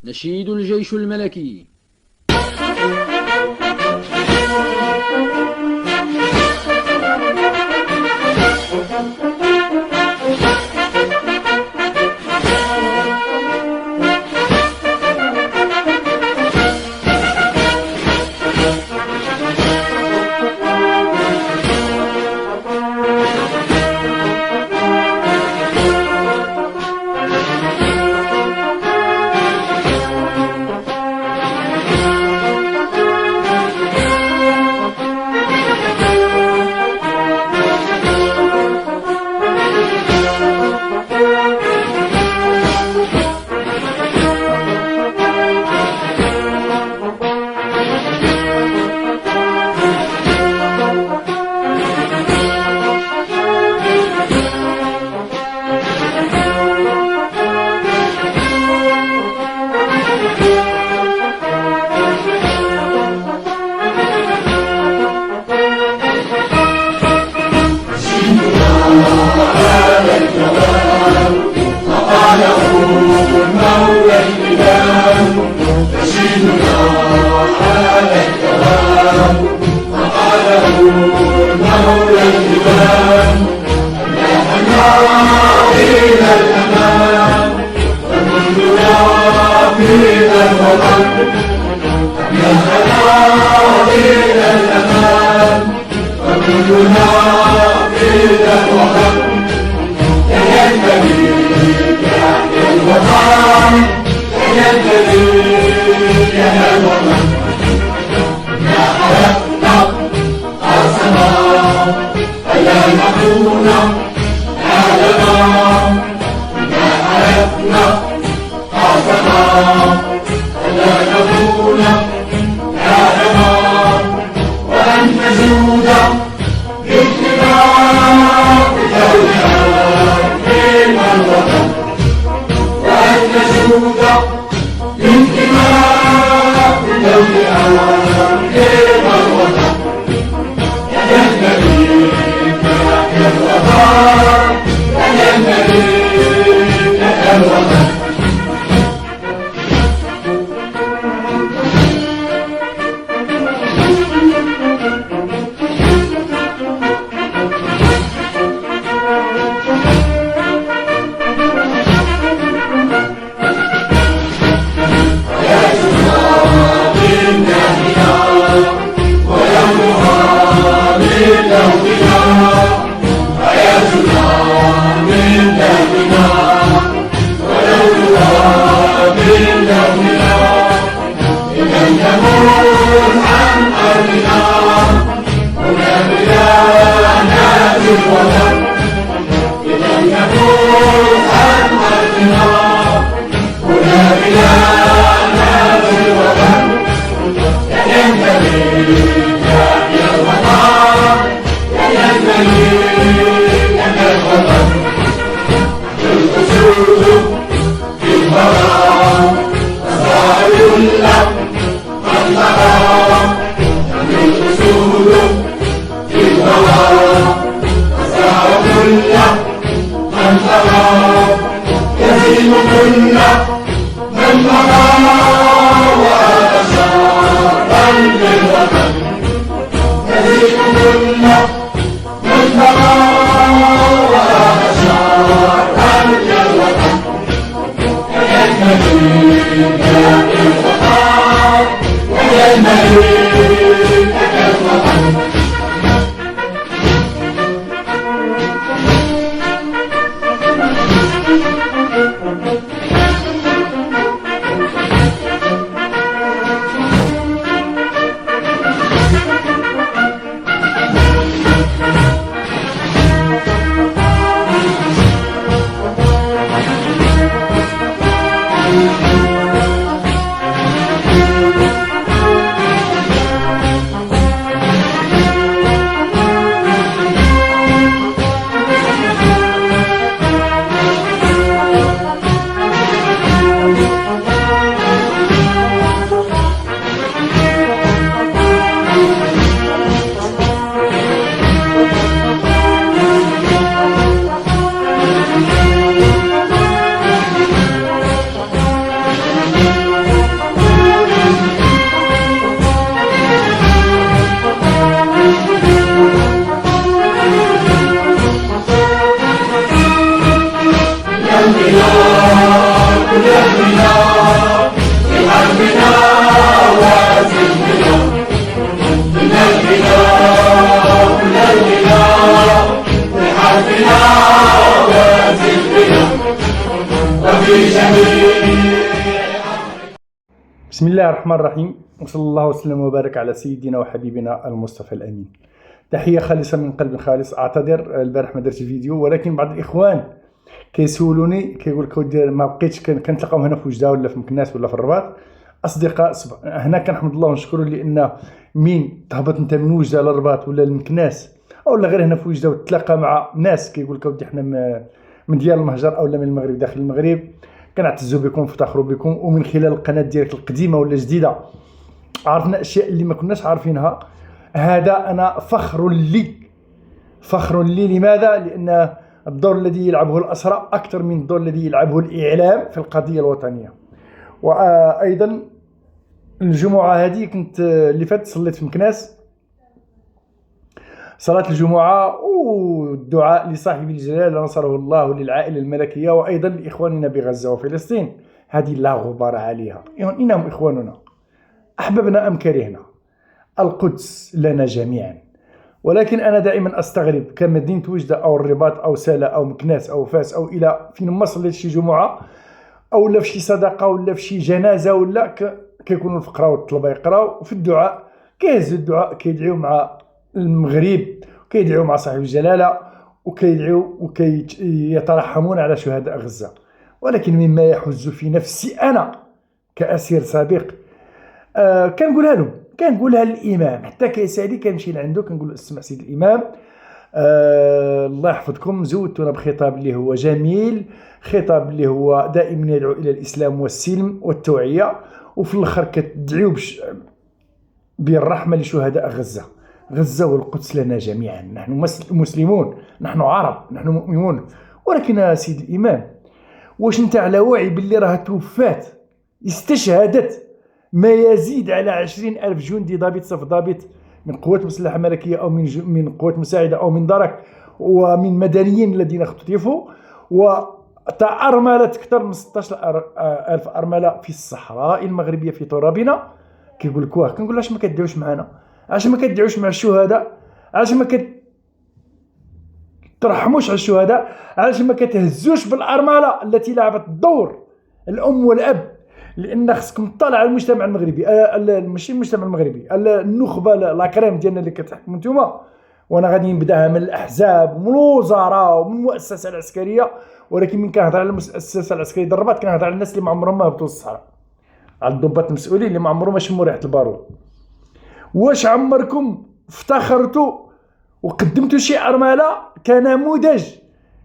نشيد الجيش الملكي. بسم الله الرحمن الرحيم، وصلى الله وسلم وبارك على سيدنا وحبيبنا المصطفى الأمين. تحية خالصة من قلب خالص. أعتذر البارح ما درتش فيديو، ولكن بعض الإخوان كيسولوني كيقول لك ما بقيتش كنتلاقاو هنا في وجدة ولا في مكناس ولا في الرباط. أصدقاء هنا كنحمد الله ونشكره، لأن مين تهبط أنت من وجدة للرباط ولا المكناس أو غير هنا في وجدة وتتلاقى مع ناس كيقول لك ودي حنا من ديال المهجر أو من المغرب داخل المغرب، كنعتزوا بكم ونفتخروا بكم. ومن خلال القناه ديالك القديمه ولا جديده عرفنا اشياء اللي ما كناش عارفينها. هذا انا فخر لي. لماذا؟ لان الدور الذي يلعبه الاسرى اكثر من الدور الذي يلعبه الاعلام في القضيه الوطنيه. وايضا الجمعه هذه كنت اللي فات صليت في مكناس صلاة الجمعة، والدعاء لصاحب الجلالة نصره الله، للعائلة الملكية، وأيضا لإخواننا بغزة وفلسطين. هذه لا غبار عليها، إنهم إخواننا أحببنا أم كرهنا. القدس لنا جميعا. ولكن أنا دائما أستغرب كمدينة وجدة أو الرباط أو سالة أو مكناس أو فاس أو إلى فين ما صليت شي جمعة أو لا في شي صدقة ولا في شي جنازة ولا كيكونوا الفقراء والطلبة يقراو في الدعاء، كيهزوا الدعاء كيدعيو مع المغرب وكيدعيو مع صاحب الجلالة وكيدعيو وكيترحمون على شهداء غزة. ولكن مما يحز في نفسي أنا كأسير سابق كنقولها لهم، كنقولها للإمام، حتى كيسالي كنمشي لعندو كنقول له اسمع سيد الإمام، الله يحفظكم، زودتونا بخطاب اللي هو جميل، خطاب اللي هو دائما يدعو إلى الإسلام والسلم والتوعية، وفي الآخر كتدعيو بالرحمة لشهداء غزة والقدس لنا جميعا. نحن مسلمون، نحن عرب، نحن مؤمنون. ولكن يا سيد الإمام، واش انت على وعي باللي راه توفات استشهدت ما يزيد على 20,000 جندي ضابط صف ضابط من قوات مسلحة ملكية أو من قوات مساعدة أو من درك ومن مدنيين الذين اختطفوا، وأرملة أكثر من 16,000 أرملة في الصحراء المغربية في ترابنا. كيقول لك واه، كنقول علاش ما كدعوش معنا؟ علاش ما كدعوش مع الشهداء؟ علاش ما ترحموش على الشهداء؟ علاش ما كتهزوش بالأرملة التي لعبت الدور الأم والأب؟ لأن خصكم تطلع على المجتمع المغربي، ماشي المجتمع المغربي، النخبة لاكريم ديالنا اللي كتحكموا نتوما. وانا غادي نبداها من الأحزاب ومن الوزراء ومن المؤسسة العسكرية. ولكن من كنهضر على المؤسسة العسكرية ديال الرباط كنهضر على الناس اللي ما عمرهم ما هبطوا للصحراء، على الضباط المسؤولين اللي ما عمرهم ما شموا ريحة البارود. واش عمركم افتخرتوا وقدمتوا شي أرملة كنموذج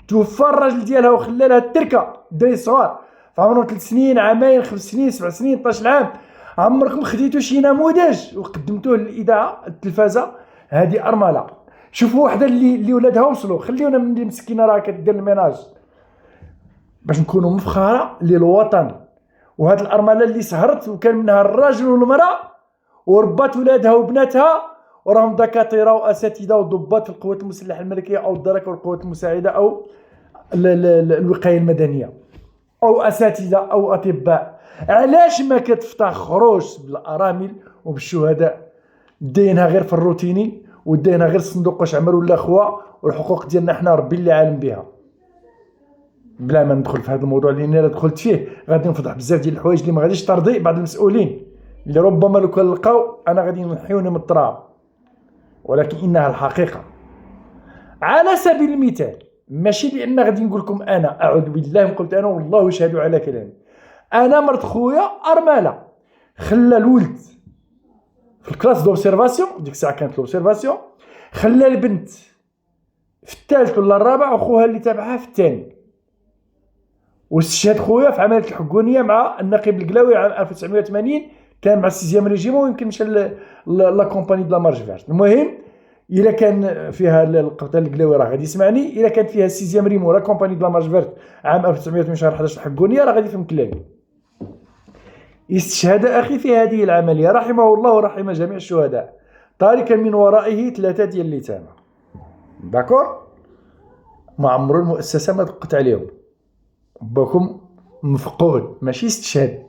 توفى الراجل ديالها وخلى لها التركه الدراري الصغار في عمرهم 3 سنين، عامين، 5 سنين، 7 سنين، 12 عام؟ عمركم خديتوا شي نموذج وقدمتوه للإذاعة التلفازة؟ هذه أرملة. شوفوا وحده اللي ولادها وصلوا، خليونا من اللي مسكينه راه كدير الميناج باش نكونوا مفخره للوطن. وهذه الأرملة اللي سهرت وكان منها الراجل والمرأة وربات ولادها وبناتها وراهم دكاتره واساتذه وضباط في القوات المسلحه الملكيه او الدرك والقوات المساعده او الوقايه المدنيه او اساتذه او اطباء. علاش ما كتفتخروش بالارامل وبالشهداء؟ داينها غير في الروتيني وداينها غير الصندوق واش عمر ولا خوا، والحقوق ديالنا حنا ربي اللي عالم بها. بلا ما ندخل في هذا الموضوع لان الا دخلت فيه غادي نفضح بزاف ديال الحوايج اللي ما غاديش ترضي بعض المسؤولين اللي ربما لو كان لقاو انا غادي نحيوني من التراب، ولكن انها الحقيقه. على سبيل المثال، ماشي لان غادي نقول لكم انا اعوذ بالله من قلت انا والله يشهد على كلامي، انا مرت خويا ارمله خلى الولد في الكلاس دوبسيرفاسيون، ديك الساعه كانت لوبسيرفاسيون، خلى البنت في الثالث ولا الرابع وخوها اللي تابعها في الثاني، واستشهد خويا في عمليه الحقونيه مع النقيب القلاوي عام 1980 كان مع السيزيام ريجيمون ويمكن مشى لا كومباني دو لا مارش فيرت. المهم الا كان فيها القبطان القلاوي راه غادي يسمعني، الا كان فيها السيزيام ريمون ولا كومباني دو لا مارش فيرت عام 1980 شهر 11 الحقونيه راه غادي يفهم كلامي. استشهد اخي في هذه العمليه رحمه الله ورحم جميع الشهداء، تاركا من ورائه 3 ديال اليتامى. داكور، ما عمرو المؤسسه ما دقت عليهم، باكم مفقود ماشي استشهاد،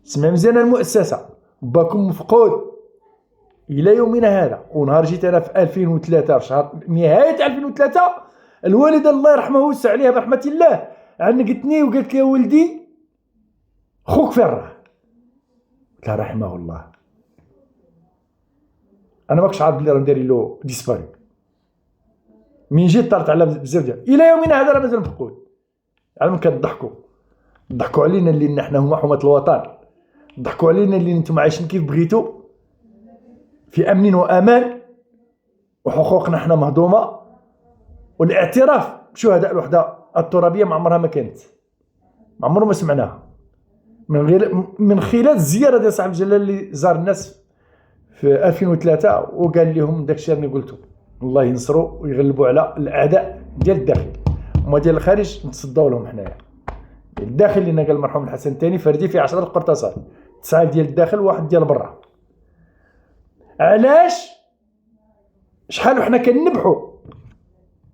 سمع مزيان المؤسسة، باكم مفقود الى يومنا هذا. ونهار جيت انا في 2003 في شهر نهايه 2003 الوالده الله يرحمها ويوسع عليها برحمه الله عنقتني وقالت لي يا ولدي خوك فين راه؟ قلت لها رحمه الله. انا ماكش عارف بلي راه دايرين له ديسباري. من جيت طارت على بزاف ديال الى يومنا هذا راه مازال مفقود. على من ضحكوا علينا اللي احنا هما حماة الوطن، ضحكوا علينا اللي نتوما عايشين كيف بغيتوا في امن وامان وحقوقنا احنا مهضومه، والاعتراف بشهداء الوحده الترابيه ما عمرها ما كانت، ما عمرنا ما سمعناها من خلال الزياره ديال صاحب الجلاله اللي زار الناس في 2003 وقال لهم داك الشيء اللي قلته، الله ينصروا ويغلبوا على الاعداء ديال الداخل، وما ديال الخارج نتصداو لهم حنايا. الداخل اللي قال المرحوم الحسن الثاني فردي فيه 10 قرطاسات، 9 ديال الداخل وواحد ديال برا. علاش شحال وحنا كنبحوا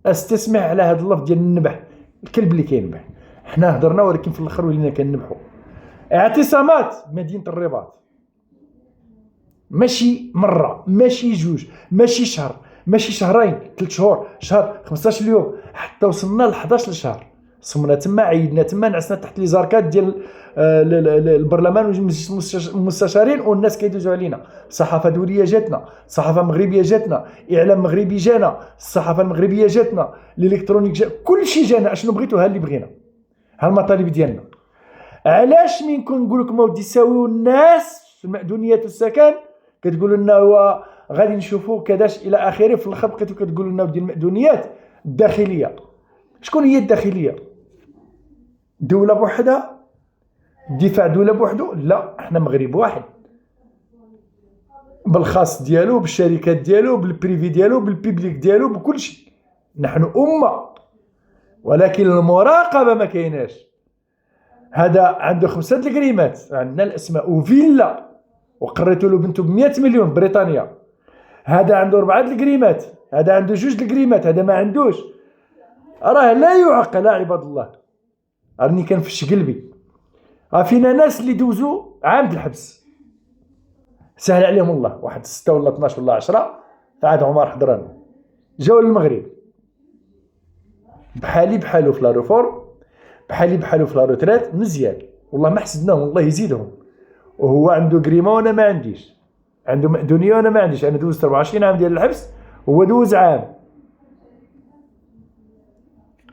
استسمع على هذا اللفظ ديال النبح، الكلب اللي كينبح. حنا هضرنا ولكن في الاخر ولينا كنبحوا. اعتصامات مدينه الرباط ماشي مره، ماشي جوج، ماشي شهر، ماشي شهرين، 3 شهور، شهر، 15 يوم، حتى وصلنا ل 11 شهر. صمنا تما، عيدنا تما، نعسنا تحت لي زاركات ديال البرلمان والمستشارين والناس كيدوزوا علينا. صحافه دوليه جاتنا، صحافه مغربيه جاتنا، اعلام مغربي جانا، الصحافه المغربيه جاتنا، الالكترونيك جا، كل شيء جانا. اشنو بغيتو؟ ها اللي بغينا، ها المطالب ديالنا. علاش من كنقول لكم اودي ساويو الناس في المأدونيات والسكن كتقولوا لنا هو غادي نشوفوا كذاش الى اخره، في الاخر بقيتو كتقولوا لنا ودي المأدونيات الداخليه. شكون هي الداخليه؟ دوله بوحدها؟ دفاع دوله بوحدو؟ لا، احنا مغرب واحد بالخاص ديالو، بالشركات ديالو، بالبريفي ديالو، بالبيبليك ديالو، بكل شيء. نحن امه، ولكن المراقبه ما كايناش. هذا عنده 5 الكريمات، عندنا الاسماء وفيلا وقريتوا له بنته ب100 مليون بريطانيا. هذا عنده 4 الكريمات، هذا عنده 2 الكريمات، هذا ما عندوش. راه لا يعقل عباد الله. راني كنفش قلبي. فينا ناس اللي دوزوا عام الحبس سهل عليهم الله، واحد 6 ولا 12 ولا 10 عاد عمر حضران جاو للمغرب بحالي بحالو في لا ريفورم، بحالي بحالو في لا روتريت، مزيان والله ما حسدناهم، الله يزيدهم. وهو عنده كريمه وانا ما عنديش، عنده مأدونيه وانا ما عنديش. انا دوزت 24 عام ديال الحبس، هو دوز عام.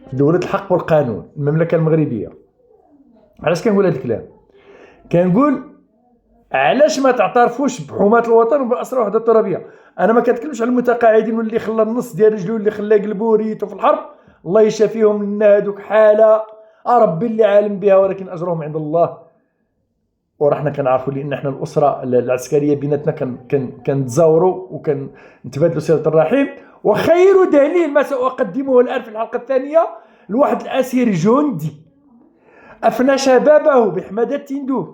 في دولة الحق والقانون، المملكه المغربيه. علاش كنقول هذا الكلام؟ كنقول علاش ما تعترفوش بحماة الوطن وبأسرى الوحده الترابيه؟ انا ما كنتكلمش على المتقاعدين واللي خلى النص ديال رجلو اللي خلى يقلبوا ريتو في الحرب، الله يشافيهم لنا. هذوك حاله ربي اللي عالم بها، ولكن اجرهم عند الله. ورحنا كنعرفوا لان احنا الاسره العسكريه بيناتنا كنتزاوروا وكنتبادلوا صله الرحم. وخير دليل ما ساقدمه الان في الحلقه الثانيه لواحد الاسير جندي افنى شبابه بحماده تندوف،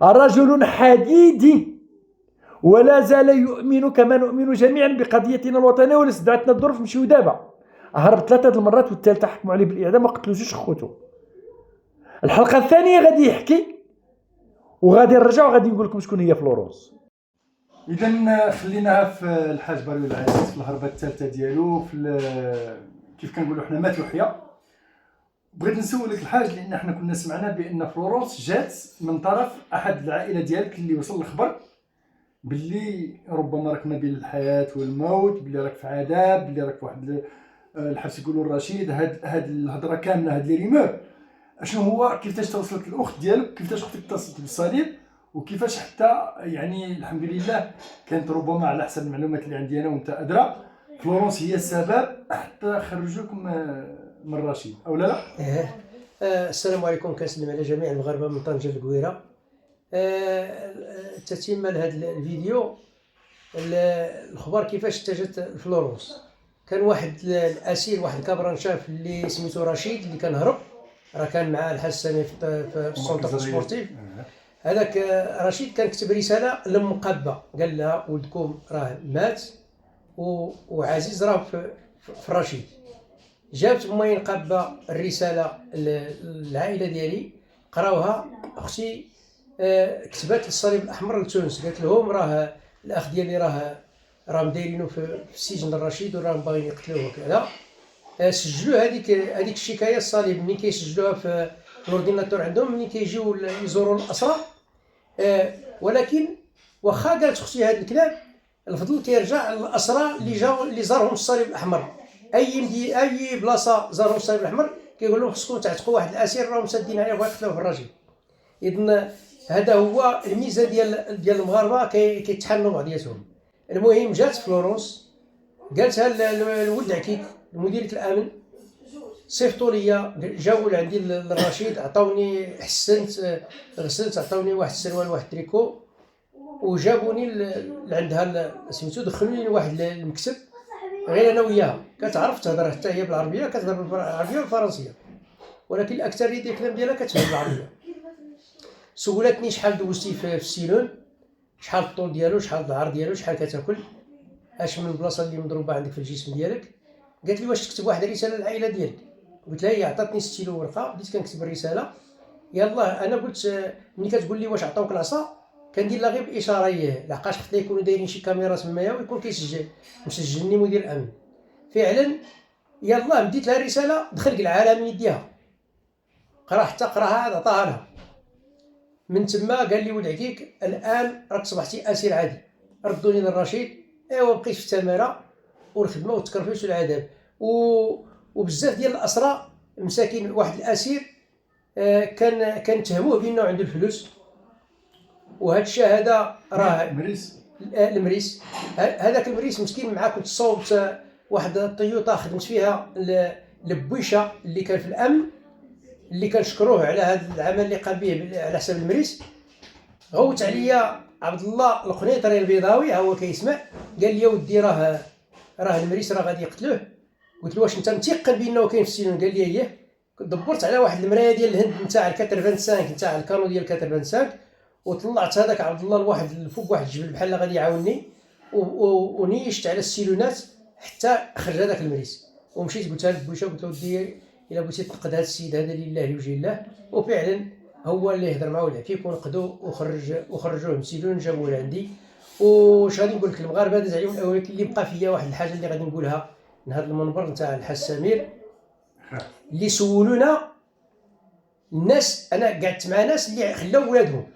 رجل حديدي ولا زال يؤمن كما نؤمن جميعا بقضيتنا الوطنيه. ولا استدعتنا الظروف نمشيو دابا. هرب 3 المرات والثالثه حكموا عليه بالاعدام وقتلوا 2 خوتو. الحلقه الثانيه غادي يحكي وغادي نرجع وغادي نقول لكم شكون هي فلورونس. اذا خليناها في الحاج باريو العزيز في الهربه الثالثه ديالو، في كيف كنقولوا حنا مات وحيا. بغيت نسولك الحاج لان احنا كنا سمعنا بان فلورونس جات من طرف احد العائله ديالك اللي وصل الخبر باللي ربما راك ما بين الحياه والموت، باللي راك في عذاب، باللي راك في واحد الحبس يقولوا الرشيد. هاد الهضره كامله، هاد لي ريمور، اشنو هو؟ كيفاش توصلت الاخت ديالك؟ كيفاش اختك اتصلت بالصليب؟ وكيفاش حتى يعني الحمد لله كانت ربما على حسب المعلومات اللي عندي انا وانت ادرى فلورونس هي السبب حتى خرجوكم من الرشيد، او لا؟ السلام عليكم. كنسلم على جميع المغاربه من طنجه القويره. تتمه لهذا الفيديو الخبر كيفاش اتجت فلورونس. كان واحد الاسير، واحد الكابرانشاف اللي سميتو رشيد، اللي كان هرب، راه كان مع الحسني في السونتر سبورتيف. هذاك رشيد كان كتب رساله للمقبه، قال لها ولدكم راه مات وعزيز راه في الرشيد. جابت امي نقبه الرساله للعائله ديالي، قراوها اختي كتبات للصليب الاحمر لتونس، قالت لهم راه الاخ ديالي راه مدايرينه في السجن الرشيد وراهم باغيين يقتلوه وكذا. سجلوا هذيك الشكايه الصليب ملي كيسجلوها في الاورديناتور عندهم ملي كيجيو يزوروا الاسرى. ولكن واخا قالت اختي هذا الكلام، الفضل كيرجع للاسرى اللي زارهم الصليب الاحمر. اي بلاصه زارهم الصليب الاحمر كيقول لهم خصكم تعتقوا واحد الاسير راهم مسدين عليه بغا يقتلوه في الرشيد. اذن هذا هو الميزه ديال المغاربه، كيتحنوا بعضياتهم. المهم جات فلورنس قالتها الولد عكيك مديريه الامن، صيفطوا لي، جاوا لعندي للرشيد، عطاوني حسنت غسلت، عطاوني واحد السروال واحد التريكو، وجابوني لعندها سميتو، دخلوني لواحد المكتب غير انا وياها. كتعرف تهضر حتى هي بالعربيه، كتهضر بالعربيه والفرنسيه، ولكن الاكثريه ديال الكلام ديالها كتفهم بالعربيه. سولتني شحال دوزتي في السيلون، شحال الطول ديالو، شحال العرض ديالو، شحال كتاكل، اش من البلاصه اللي مضروبه عندك في الجسم ديالك. قالت لي واش تكتب واحد الرساله للعائله ديالك؟ قلت لها هي عطاتني ستيلو ورقه، بديت كنكتب الرساله. يلاه انا قلت ملي كتقول لي واش عطاوك العصا كندير لها غير بالاشاره، لحقاش خصنا يكونوا دايرين شي كاميرا تمايا ويكون مسجلني مدير الامن. فعلا يلاه بديت لها الرساله، دخل قلعها من يديها، قراها عطاها لها. من تما قال لي ولد عكيك الان راك صبحتي اسير عادي، ردوني للرشيد. ايوا بقيت في التماره والخدمه والتكرفيس والعذاب، وبزاف ديال الاسرى مساكين. واحد الاسير كان تهموه بانه عنده الفلوس، وهذا الشهاده راه المريس. هذاك المريس مسكين معاه. كنت صوبت واحد الطيوطه خدمت فيها لبويشه اللي كان في الامن، اللي كنشكروه على هذا العمل اللي قام به على حساب المريس. غوت عليا عبد الله القنيطري البيضاوي، هو كيسمع، قال لي يا ودي راه المريس راه غادي يقتلوه. قلت له واش انت متيقن بانه كاين في السجن؟ قال لي اييه. دبرت على واحد المرايه ديال الهند نتاع الكاتر 25 نتاع الكانو ديال الكاتر 25، وطلعت هذاك عبد الله لواحد فوق واحد الجبل بحال غادي يعاونني، ونيشت على السيلونات حتى خرج هذاك المريس. ومشيت قلتها لبويشه، قلت له ودي الا بغيتي تنقد هذا السيد هذا لله لوجه الله. وفعلا هو اللي هضر معاه العفيف ونقدو وخرجوه من السجن جابوه لعندي. واش غادي نقول لك، المغاربه داز عليهم الاول. اللي بقى فيا واحد الحاجه اللي غادي نقولها من هذا المنبر نتاع الحاج سمير، اللي سولونا الناس. انا قعدت مع ناس اللي خلاو ولادهم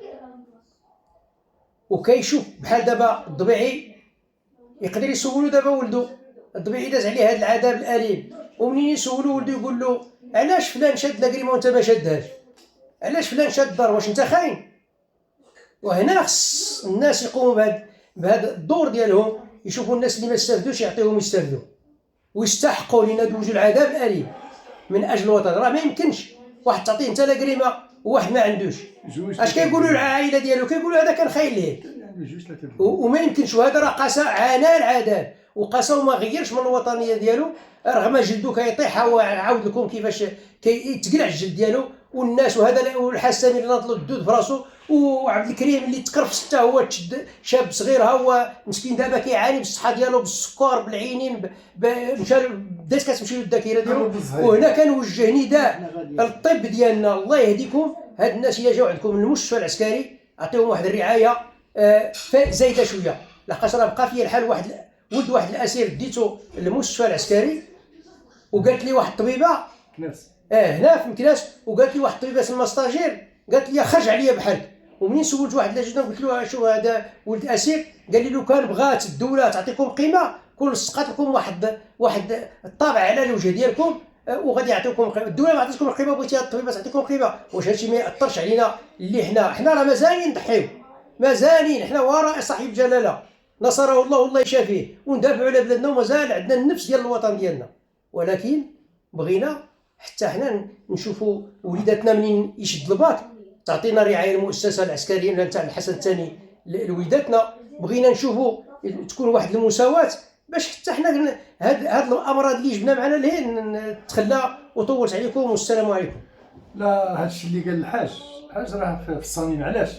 وكيشوف بحال دابا الضبيعي يقدر يسولو دابا ولده الضبيعي داز عليه هذا العذاب الاليم، ومنين يسولو ولده يقول له علاش فلان شاد لاكريمه وانت ما شادهاش؟ علاش فلان شاد الدار؟ واش انت خاين؟ وهنا خص الناس يقوموا بهذا الدور ديالهم، يشوفوا الناس اللي ما استافدوش يعطيهم يستافدوا ويستحقوا لينادوا العذاب الاليم من اجل الوطن. راه ما يمكنش واحد تعطيه انت لاكريمه وواحد ما عندوش. اش كيقولوا العائله ديالو؟ كيقولوا هذا كان خاين ليه، وما يمكنش. وهذا راه قسى عانى العذاب وقسى وما غيرش من الوطنيه ديالو، رغم جلدو كيطيح. عاود لكم كيفاش كيتقلع الجلد ديالو. والناس وهذا والحسن اللي ناض له الدود في راسو، وعبد الكريم اللي تكرفس حتى هو تشد شاب صغير، ها هو مسكين دابا كيعاني بالصحه ديالو، بالسكر، بالعينين، مشى بدات كتمشي له الذاكره ديالو. وهنا كنوجه نداء للطب ديالنا، الله يهديكم. هاد الناس اللي جاو عندكم من المستشفى العسكري عطيهم واحد الرعايه زايده شويه، لحقاش راه بقى فيا الحال. ولد واحد الاسير ديتو للمستشفى العسكري، وقالت لي واحد الطبيبه هنا في مكناس، وقالت لي واحد الطبيبه اسمها ستاجير، قالت لي خرج عليا بحالك. ومنين سولت واحد لاجدنا قلت له شو هذا ولد اسير، قال لي لو كان بغات الدوله تعطيكم قيمه كون سقط لكم واحد الطابع على الوجه ديالكم، وغادي يعطيكم الدوله ما عطاتكم القيمه، بغيتي الطبيبه تعطيكم قيمه. واش هادشي ما ياثرش علينا؟ اللي حنا راه مازالين نضحيو، مازالين حنا وراء صاحب الجلاله نصره الله والله يشافيه، وندافعوا على بلادنا، ومازال عندنا النفس ديال الوطن ديالنا. ولكن بغينا حتى حنا نشوفوا وليداتنا منين يشد الباك تعطينا الرعايه المؤسسه العسكريه نتاع الحسن الثاني لوليداتنا. بغينا نشوفوا تكون واحد المساواه باش حتى حنا هاد الامراض اللي جبنا معنا لهين تخلى. وطولت عليكم والسلام عليكم. لا هادشي اللي قال الحاج راه في الصميم. علاش؟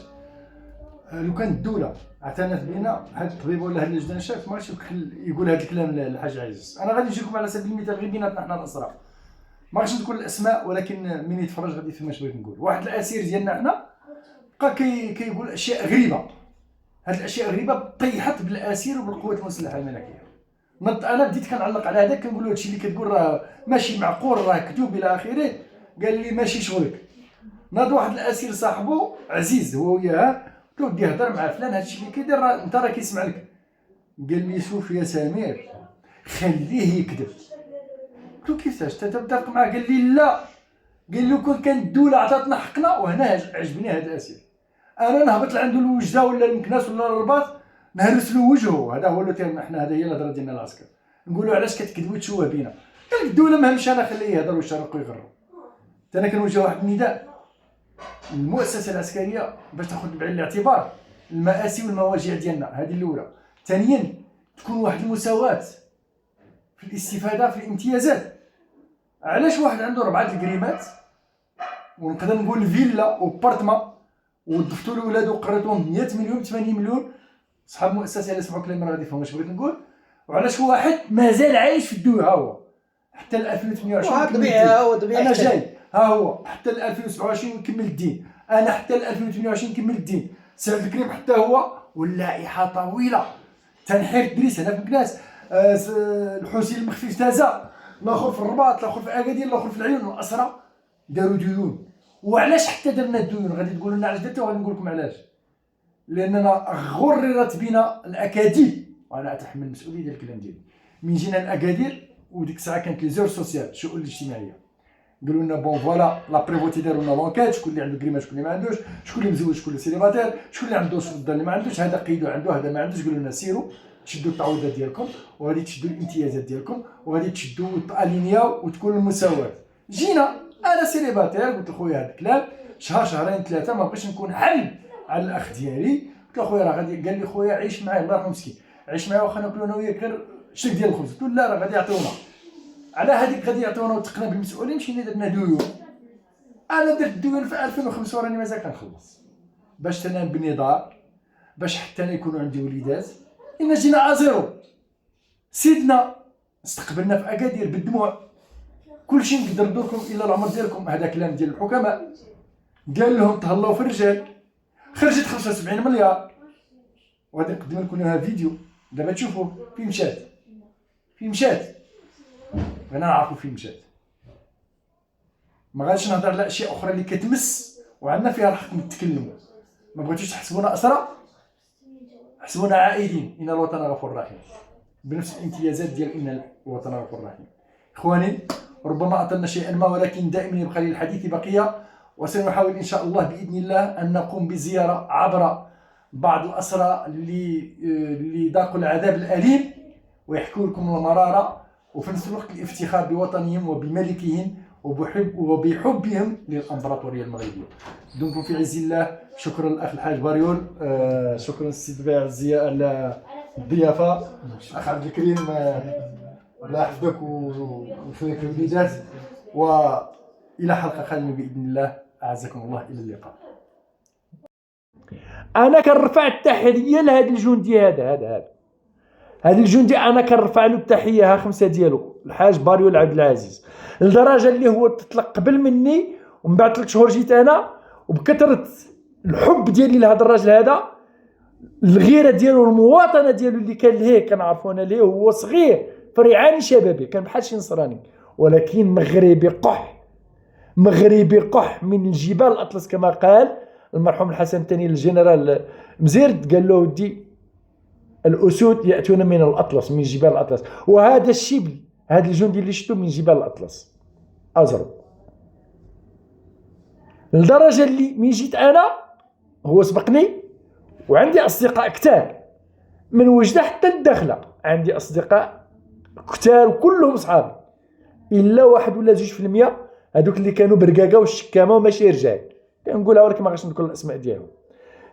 لو كان الدوله اعتنت بنا هاد الطبيب ولا هاد اللجنه شاف ماشي يقول هاد الكلام للحاج عزيز. انا غادي نجيكم على سبيل المثال غير بيناتنا حنا الاسره. ما غاديش نقول الاسماء، ولكن من يتفرج غادي يفهم اش بغيت نقول. واحد الاسير ديالنا حنا بقى كيقول اشياء غريبه. هاد الاشياء غريبه طيحت بالاسير وبالقوات المسلحه الملكيه. انا بديت كنعلق على هذاك، كنقول له هادشي اللي كتقول راه ماشي معقول، راه كذوب الى اخره. قال لي ماشي شغلك. ناض واحد الاسير صاحبه عزيز هو وياه، قلت له ودي هضر مع فلان هادشي اللي كيدير راه انت راه كيسمع لك. قال لي شوف يا سمير خليه يكذب. قلت له كيفاش انت متفق معاه؟ قال لي لا، قال له كون كانت الدوله عطاتنا حقنا. وهنا عجبني هذا الاسير، انا نهبط لعندو الوجده ولا المكناس ولا الرباط نهرس له وجهه. هذا هو اللي تيرنا حنا، هذا هي الهضره ديالنا العسكر. نقولوا علاش كتكذبوا تشوه بينا؟ قال لك الدوله ما همش انا خليه يهضر ويشرق ويغرب. انا كنوجه واحد النداء المؤسسه العسكريه باش تاخذ بعين الاعتبار المآسي والمواجع ديالنا. هذه الاولى. ثانيا تكون واحد المساواه في الاستفاده في الامتيازات. علاش واحد عنده 4 الكريمات ونقدر نقول فيلا وبارتما وضفتوا لولادو وقريتوهم 100 مليون 80 مليون، صحاب المؤسسه اللي سمعوا كلامي راه غادي يفهموا اش بغيت نقول. وعلاش واحد مازال عايش في الدوله ها هو حتى ل 2028 طبيعي انا جاي ها هو حتى ل 2027 نكمل الدين، انا حتى ل 2028 نكمل الدين. سعد الكريم حتى هو، واللائحه طويله. تنحير الدريس هنا في مكناس، الحسين المخفي في تازا، الاخر في الرباط، الاخر في اكادير، الاخر في العيون. الاسرى داروا ديون. وعلاش حتى درنا الديون؟ غادي تقولوا لنا علاش درتو، غادي نقول لكم علاش. لاننا غررت بنا الاكاذيب، وانا اتحمل المسؤوليه ديال الكلام ديالي. من جينا الاكادير وديك الساعه كانت لي زور سوسيال الشؤون الاجتماعيه، قالوا لنا بون فوالا لا بريفوتي داروا لنا لونكيت، شكون اللي عنده كريمه شكون اللي ما عندوش، شكون اللي مزوج شكون اللي سيليباتير، شكون اللي عنده سلطه اللي ما عندوش، هذا قيدوا عنده هذا ما عندوش. قالوا لنا سيروا تشدوا التعويضات ديالكم وغادي تشدوا الامتيازات ديالكم وغادي تشدوا الينياو وتكون المساواه. جينا انا سيليباتير، قلت لخويا هذا الكلام شهر شهرين ثلاثه ما بغيتش نكون حل على الاخ ديالي. قلت له خويا راه غادي، قال لي خويا عيش معايا الله يرحمه مسكين، عيش معايا واخا ناكلوا انا وياك غير شك ديال الخبز. قلت له لا راه غادي يعطيونا على هذيك، غادي يعطيونا وثقنا بالمسؤولين. مشينا درنا ديون. انا درت ديون في 2005 وراني مازال كنخلص باش تنام بني دار، باش حتى انا يكونوا عندي وليدات. إنا جينا ازيرو. سيدنا استقبلنا في اكادير بالدموع، كلشي نقدر ندوركم الا العمر ديالكم. هذا كلام ديال الحكماء، قال لهم تهلاو في الرجال. خرجت 75 مليار وغادي نقدم لكم لها فيديو دابا تشوفوا فين مشات. فين مشات انا نعرفوا فين مشات. ما غاديش نهضر على اشياء اخرى اللي كتمس وعندنا فيها الحق نتكلموا. ما بغيتوش تحسبونا اسرى، حسبونا عائدين. ان الوطن غفور رحيم، بنفس الامتيازات ديال ان الوطن غفور رحيم. اخواني ربما اطلنا شيئا ما، ولكن دائما يبقى للحديث بقيه. وسنحاول ان شاء الله باذن الله ان نقوم بزياره عبر بعض الاسرى اللي ذاقوا العذاب الاليم ويحكوا لكم المراره، وفي نفس الوقت الافتخار بوطنهم وبملكهم وبحبهم للامبراطوريه المغربيه. دمتم في عز الله. شكرا الاخ الحاج باريول، شكرا السيد بيع على الضيافه. اخ عبد الكريم الله يحفظك ويخليك الوليدات، والى حلقه قادمه باذن الله. اعزكم الله، الى اللقاء. انا كنرفع التحيه لهذا الجندي، هذا الجندي انا كنرفع له التحيه. ها 5 ديالو الحاج باريول عبد العزيز، لدرجه اللي هو تطلق قبل مني ومن بعد 3 شهور جيت انا. وبكثره الحب ديالي لهذا الراجل هذا، الغيره ديالو المواطنه ديالو اللي كان ليه، كنعرفو انا ليه هو صغير في ريعان شبابي، كان بحال شي نصراني ولكن مغربي قح، مغربي قح من الجبال الاطلس كما قال المرحوم الحسن الثاني للجنرال مزيرد. قال له ودي الاسود ياتون من الاطلس، من جبال الاطلس. وهذا الشبل، هذا الجندي اللي شفتو من جبال الاطلس ازرق. لدرجه اللي من جيت انا هو سبقني، وعندي اصدقاء كتار من وجده حتى الداخله، عندي اصدقاء كتار وكلهم صحابي الا 1 ولا 2% هذوك اللي كانوا برقاقه والشكامه وماشي رجال. كنقولها ولكن ما غاديش نذكر الاسماء ديالهم،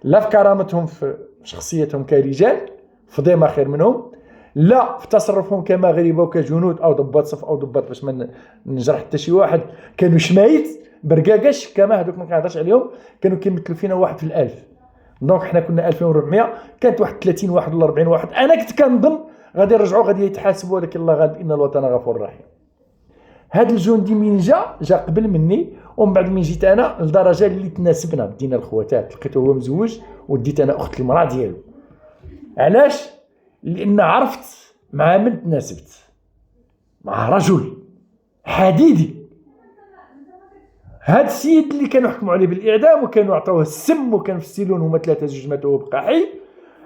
لا في كرامتهم في شخصيتهم كرجال في ديما خير منهم، لا في تصرفهم كمغاربه وكجنود او ضباط صف او ضباط، باش ما نجرح حتى شي واحد. كانوا شمايت برقاقه الشكامه، هذوك ما كنهضرش عليهم، كانوا كيمثلوا فينا 1 في 1000. دونك حنا كنا 2400، كانت واحد 30 واحد ولا 40 واحد. انا كنت كنظن غادي يرجعوا غادي يتحاسبوا، ولكن الله غالب ان الوطن غفور رحيم. هذا الجندي من جا قبل مني، ومن بعد من جيت انا لدرجه اللي تناسبنا بدينا الخواتات، لقيته هو مزوج وديت انا اخت المراه ديالو. علاش؟ لان عرفت مع من تناسبت، مع رجل حديدي. هذا السيد اللي كانوا حكموا عليه بالاعدام وكانوا عطوه السم وكان في السيلون هما ثلاثه، جوج ماتوا وهو بقى حي.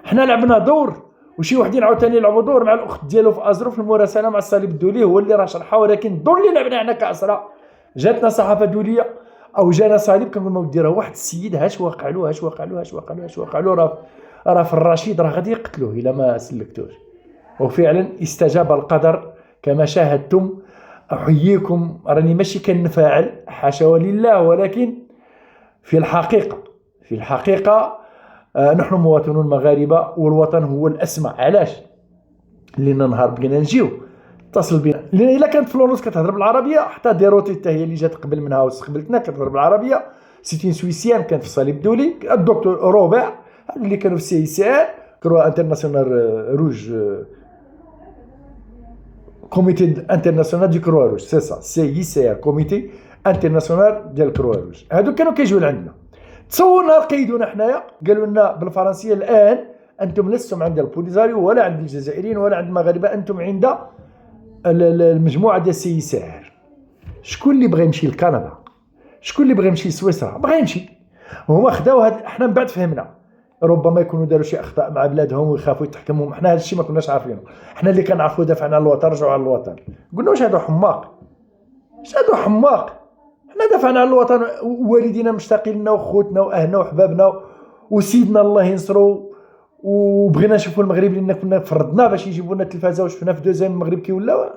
حنا لعبنا دور وشي وحدين عاوتاني يلعبوا دور مع الاخت ديالو في ازرو في المراسله مع الصليب الدولي، هو اللي راه شرحها. ولكن الدور اللي لعبنا حنا كاسره، جاتنا صحافه دوليه او جانا صليب كنقول ما ودي راه واحد السيد هاش واقع له هاش واقع له هاش واقع له هاش واقع له، راه في الرشيد راه غادي يقتلوه الا ما سلكتوش. وفعلا استجاب القدر كما شاهدتم. احييكم، راني ماشي كنفاعل حاشا ولله، ولكن في الحقيقه نحن مواطنون مغاربه والوطن هو الاسمى. علاش؟ لان نهار بغينا نجيو اتصل بنا، لان الا كانت فلورنس كتهضر بالعربيه، حتى ديروتي حتى هي اللي جات قبل منها واستقبلتنا كتهضر بالعربيه، سيتين سويسيان كانت في الصليب الدولي، الدكتور روبير اللي كانوا في سي سي ار كروا انترناسيونال روج، كوميتي انترناسيونال دي كروا روج، سي سا سي سي ار كوميتي انترناسيونال ديال كروا روج. هادو كانوا كيجيو لعندنا، تصورنا قيدونا حنايا، قالوا لنا بالفرنسيه الان انتم لستم عند البوليزاريو ولا عند الجزائريين ولا عند المغاربه، انتم عند المجموعه ديال سي سي ار. شكون اللي بغى يمشي لكندا؟ شكون اللي بغى يمشي لسويسرا؟ بغى يمشي. هما خداو حنا من بعد فهمنا ربما يكونوا داروا شي اخطاء مع بلادهم ويخافوا يتحكموا. حنا هذا الشيء ما كناش عارفينه، حنا اللي كنعرفوا دافعنا على الوطن رجعوا على الوطن. قلنا واش هذا حماق، حنا دافعنا على الوطن، والدينا مشتاقين لنا وخوتنا واهلنا وحبابنا وسيدنا الله ينصرو، وبغينا نشوفوا المغرب لان كنا فرضنا باش يجيبوا لنا التلفازه وشفنا في دوزيام المغرب كي ولا.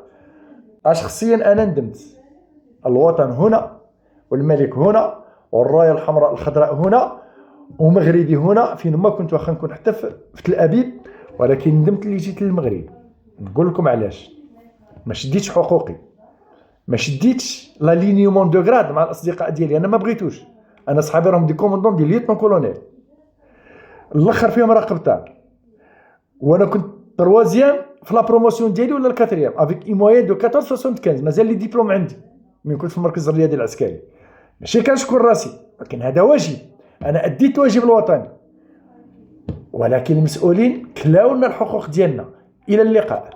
شخصيا انا ندمت. الوطن هنا والملك هنا والرايه الحمراء الخضراء هنا ومغربي هنا، فين ما كنت واخا نكون حتى في تل ابيب، ولكن ندمت اللي جيت للمغرب. نقول لكم علاش. ما شديتش حقوقي، ما شديتش لا لينيومون دو غراد مع الاصدقاء ديالي، انا ما بغيتوش. انا صحابي راهم دي كوموندون دي ليتنون كولونيل، الاخر فيهم راه قبطان، وانا كنت تروازيام في لا بروموسيون ديالي ولا الكاتريام افيك اي موين دو 14.75. مازال لي ديبلوم عندي من كنت في المركز الرياضي العسكري. ماشي كنشكر راسي، ولكن هذا واجب، انا اديت واجب الوطني، ولكن المسؤولين كلاونا الحقوق ديالنا. الى اللقاء.